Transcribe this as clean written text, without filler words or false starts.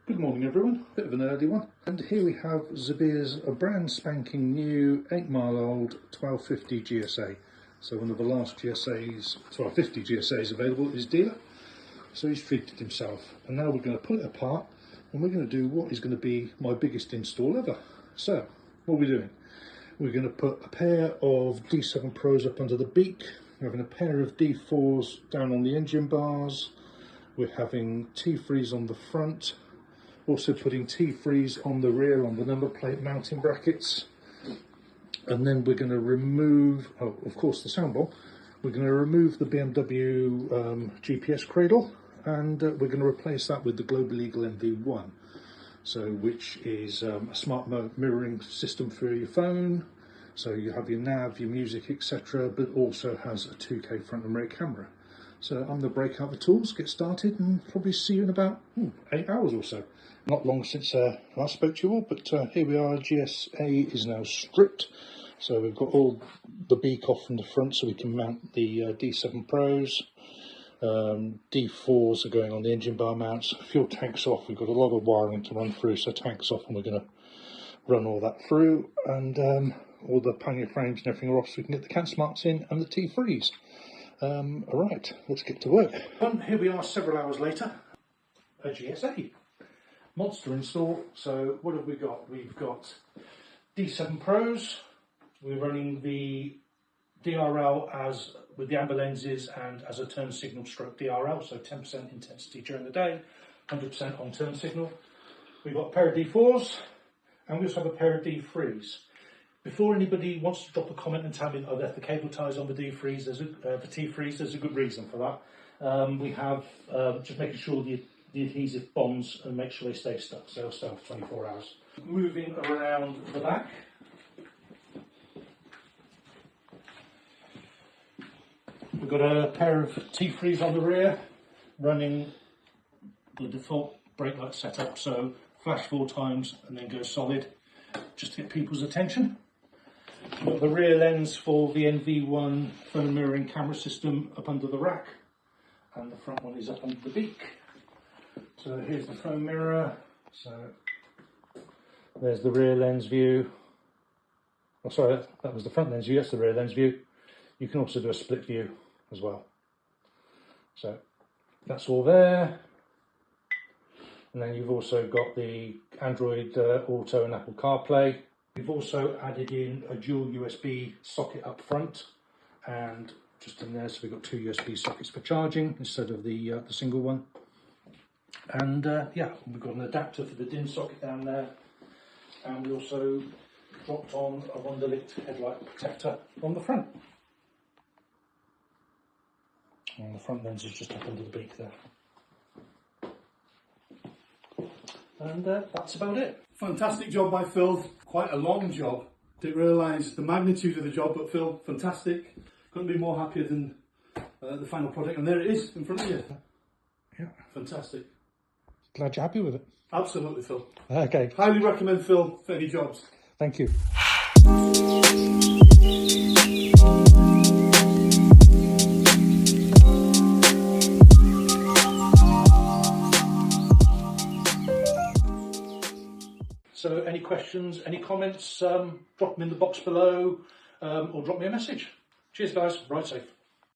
Good morning everyone, bit of an early one. And here we have Zabir's a brand spanking new 8-mile-old 1250 GSA. So one of the last GSAs, 1250 GSAs available at his dealer. So he's treated himself. And now we're going to pull it apart and we're going to do what is going to be my biggest install ever. So, what are we doing? We're going to put a pair of D7 Pros up under the beak. We're having a pair of D4s down on the engine bars. We're having T3s on the front. Also putting T3s on the rear on the number plate mounting brackets. And then we're going to remove, oh, of course, the sound bar. We're going to remove the BMW GPS cradle, and we're going to replace that with the Global Eagle MV1. So, which is a smart mirroring system for your phone. So you have your nav, your music, etc., but also has a 2K front and rear camera. So I'm going to break out the tools, get started, and probably see you in about 8 hours or so. Not long since I last spoke to you all, but here we are. GSA is now stripped. So we've got all the beak off from the front so we can mount the D7 Pros. D4s are going on the engine bar mounts. Fuel tanks off. We've got a lot of wiring to run through, so tanks off, and we're going to run all that through. And all the pannier frames and everything are off so we can get the can smarts in and the T3s. Alright, let's get to work. Here we are several hours later. A GSA. Monster install. So what have we got? We've got D7 Pros. We're running the DRL as with the amber lenses and as a turn signal stroke DRL, so 10% intensity during the day, 100% on turn signal. We've got a pair of D4s and we also have a pair of D3s. Before anybody wants to drop a comment and tell me I left the cable ties on the D3s, the T3s, there's a good reason for that. We have just making sure the adhesive bonds and make sure they stay stuck, so they'll stay for 24 hours. Moving around the back. We've got a pair of T3s on the rear, running the default brake light setup, so flash 4 times and then go solid, just to get people's attention. We've got the rear lens for the NV1 phone mirroring camera system up under the rack, and the front one is up under the beak. So here's the phone mirror, so there's the rear lens view. Oh sorry, that was the front lens view, that's the rear lens view. You can also do a split view as well. So that's all there. And then you've also got the Android Auto and Apple CarPlay. We've also added in a dual USB socket up front and just in there, so we've got 2 USB sockets for charging instead of the single one. And yeah, we've got an adapter for the DIN socket down there, and we also dropped on a Wonderlicht headlight protector on the front. And the front lens is just up under the beak there. And that's about it. Fantastic job by Phil. Quite a long job. Didn't realise the magnitude of the job, but Phil, fantastic. Couldn't be more happier than the final product. And there it is in front of you. Yeah. Fantastic. Glad you're happy with it. Absolutely, Phil. Okay. Highly recommend Phil for any jobs. Thank you. So any questions, any comments, drop them in the box below or drop me a message. Cheers guys, ride safe.